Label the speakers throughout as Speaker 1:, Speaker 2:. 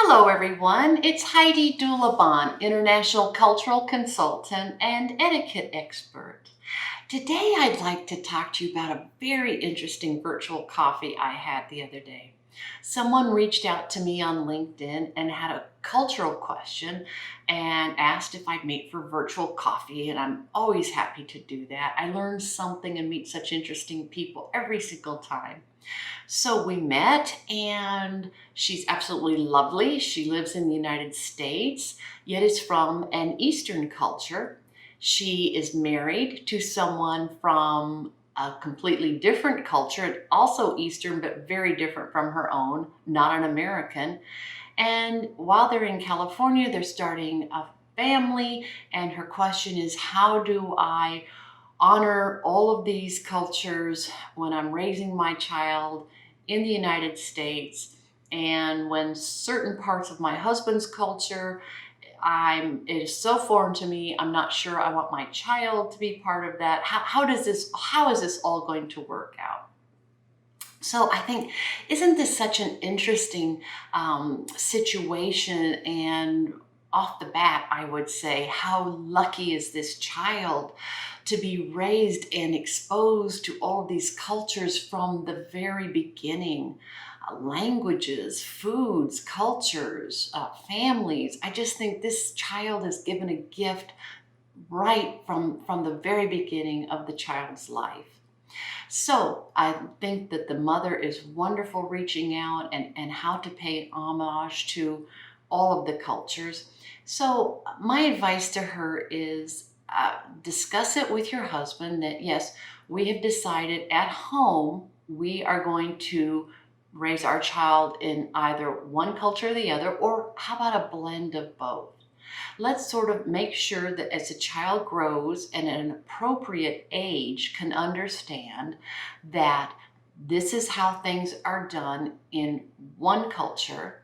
Speaker 1: Hello everyone, it's Heidi Dulabon, International Cultural Consultant and Etiquette Expert. Today I'd like to talk to you about a very interesting virtual coffee I had the other day. Someone reached out to me on LinkedIn and had a cultural question and asked if I'd meet for virtual coffee, and I'm always happy to do that. I learn something and meet such interesting people every single time. So we met, and she's absolutely lovely. She lives in the United States, yet is from an Eastern culture. She is married to someone from a completely different culture, also Eastern, but very different from her own, not an American. And while they're in California, they're starting a family, and her question is, how do I honor all of these cultures when I'm raising my child in the United States, and when certain parts of my husband's culture it is so foreign to me, I'm not sure I want my child to be part of that. How is this all going to work out? So I think, isn't this such an interesting situation? And off the bat, I would say, how lucky is this child to be raised and exposed to all of these cultures from the very beginning? Languages, foods, cultures, families. I just think this child is given a gift right from the very beginning of the child's life. So I think that the mother is wonderful, reaching out and how to pay homage to all of the cultures. So my advice to her is discuss it with your husband that yes, we have decided at home we are going to raise our child in either one culture or the other, or how about a blend of both? Let's sort of make sure that as a child grows and at an appropriate age can understand that this is how things are done in one culture,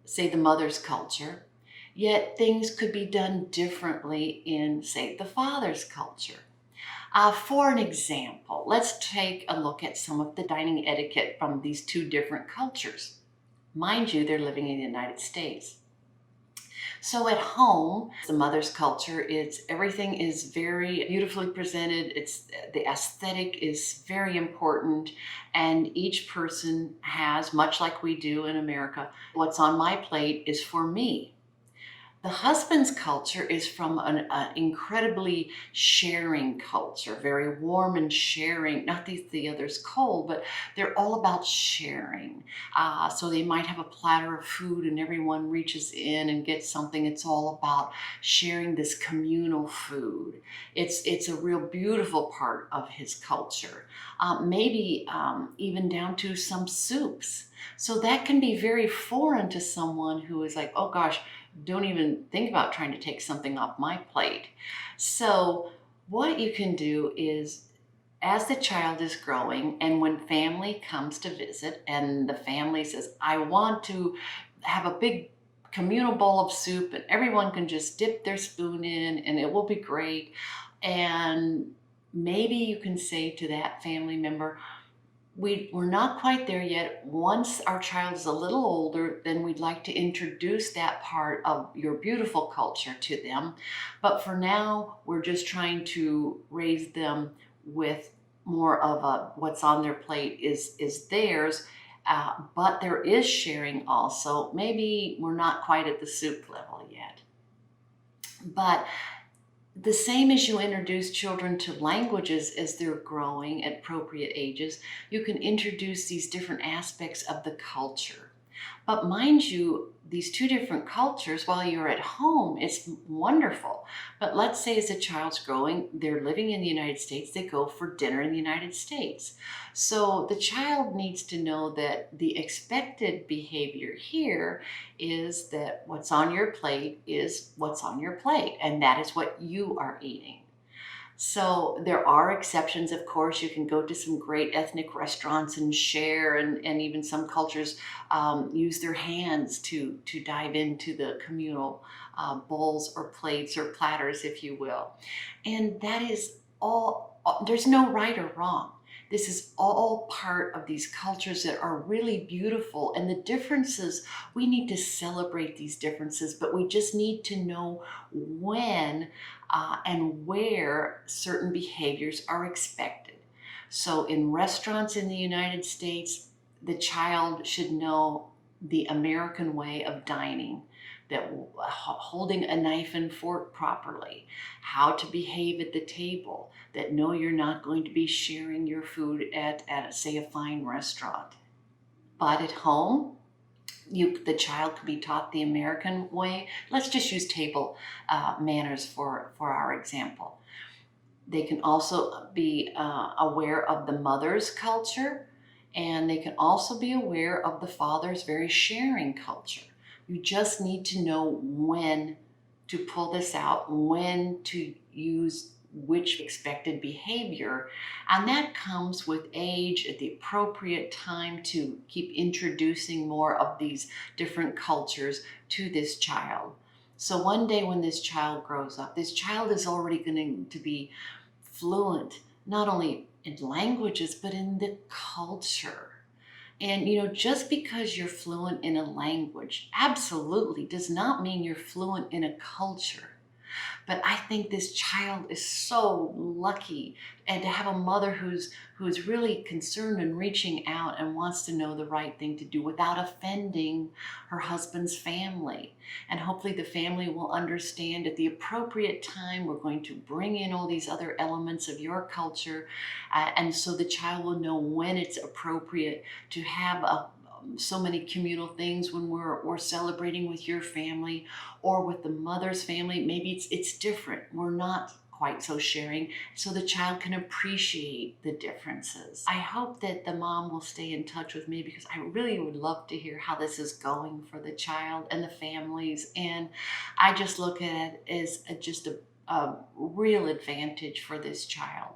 Speaker 1: say the mother's culture, yet things could be done differently in, say, the father's culture. For an example, let's take a look at some of the dining etiquette from these two different cultures. Mind you, they're living in the United States. So at home, the mother's culture, everything is very beautifully presented. The aesthetic is very important, and each person has, much like we do in America, what's on my plate is for me. The husband's culture is from an incredibly sharing culture, very warm and sharing. Not the others cold, but they're all about sharing. So they might have a platter of food and everyone reaches in and gets something. It's all about sharing this communal food. It's a real beautiful part of his culture. Maybe even down to some soups. So that can be very foreign to someone who is like, oh gosh, don't even think about trying to take something off my plate. So what you can do is, as the child is growing and when family comes to visit and the family says, I want to have a big communal bowl of soup and everyone can just dip their spoon in and it will be great. And maybe you can say to that family member, we're not quite there yet. Once our child is a little older, then we'd like to introduce that part of your beautiful culture to them. But for now, we're just trying to raise them with more of a what's on their plate is theirs. But there is sharing also. Maybe we're not quite at the soup level yet. But the same as you introduce children to languages as they're growing at appropriate ages, you can introduce these different aspects of the culture. But mind you, these two different cultures, while you're at home, it's wonderful. But let's say as a child's growing, they're living in the United States, they go for dinner in the United States. So the child needs to know that the expected behavior here is that what's on your plate is what's on your plate, and that is what you are eating. So there are exceptions, of course. You can go to some great ethnic restaurants and share, and even some cultures use their hands to dive into the communal bowls or plates or platters, if you will. And that is all, there's no right or wrong. This is all part of these cultures that are really beautiful. And the differences, we need to celebrate these differences, but we just need to know when and where certain behaviors are expected. So in restaurants in the United States, the child should know the American way of dining, that holding a knife and fork properly, how to behave at the table, that no, you're not going to be sharing your food at say, a fine restaurant. But at home, the child could be taught the American way. Let's just use table manners for our example. They can also be aware of the mother's culture, and they can also be aware of the father's very sharing culture. You just need to know when to pull this out, when to use which expected behavior, and that comes with age, at the appropriate time to keep introducing more of these different cultures to this child. So one day when this child grows up, this child is already going to be fluent, not only in languages, but in the culture. And just because you're fluent in a language absolutely does not mean you're fluent in a culture. But I think this child is so lucky, and to have a mother who's really concerned and reaching out and wants to know the right thing to do without offending her husband's family. And hopefully the family will understand at the appropriate time we're going to bring in all these other elements of your culture, and so the child will know when it's appropriate to have so many communal things when we're celebrating with your family or with the mother's family. Maybe it's different. We're not quite so sharing, so the child can appreciate the differences. I hope that the mom will stay in touch with me, because I really would love to hear how this is going for the child and the families. And I just look at it as just a real advantage for this child.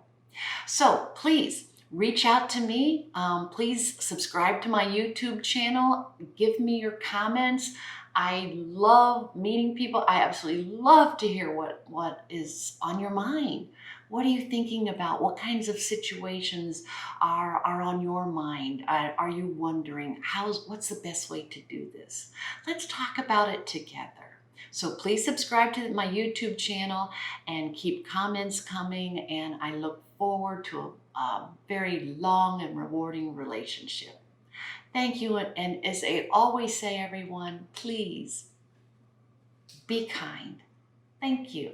Speaker 1: So please reach out to me. Please subscribe to my YouTube channel. Give me your comments. I love meeting people. I absolutely love to hear what is on your mind. What are you thinking about? What kinds of situations are on your mind? Are you wondering what's the best way to do this? Let's talk about it together. So please subscribe to my YouTube channel and keep comments coming, and I look forward to a very long and rewarding relationship. Thank you, and as I always say, everyone, please be kind. Thank you.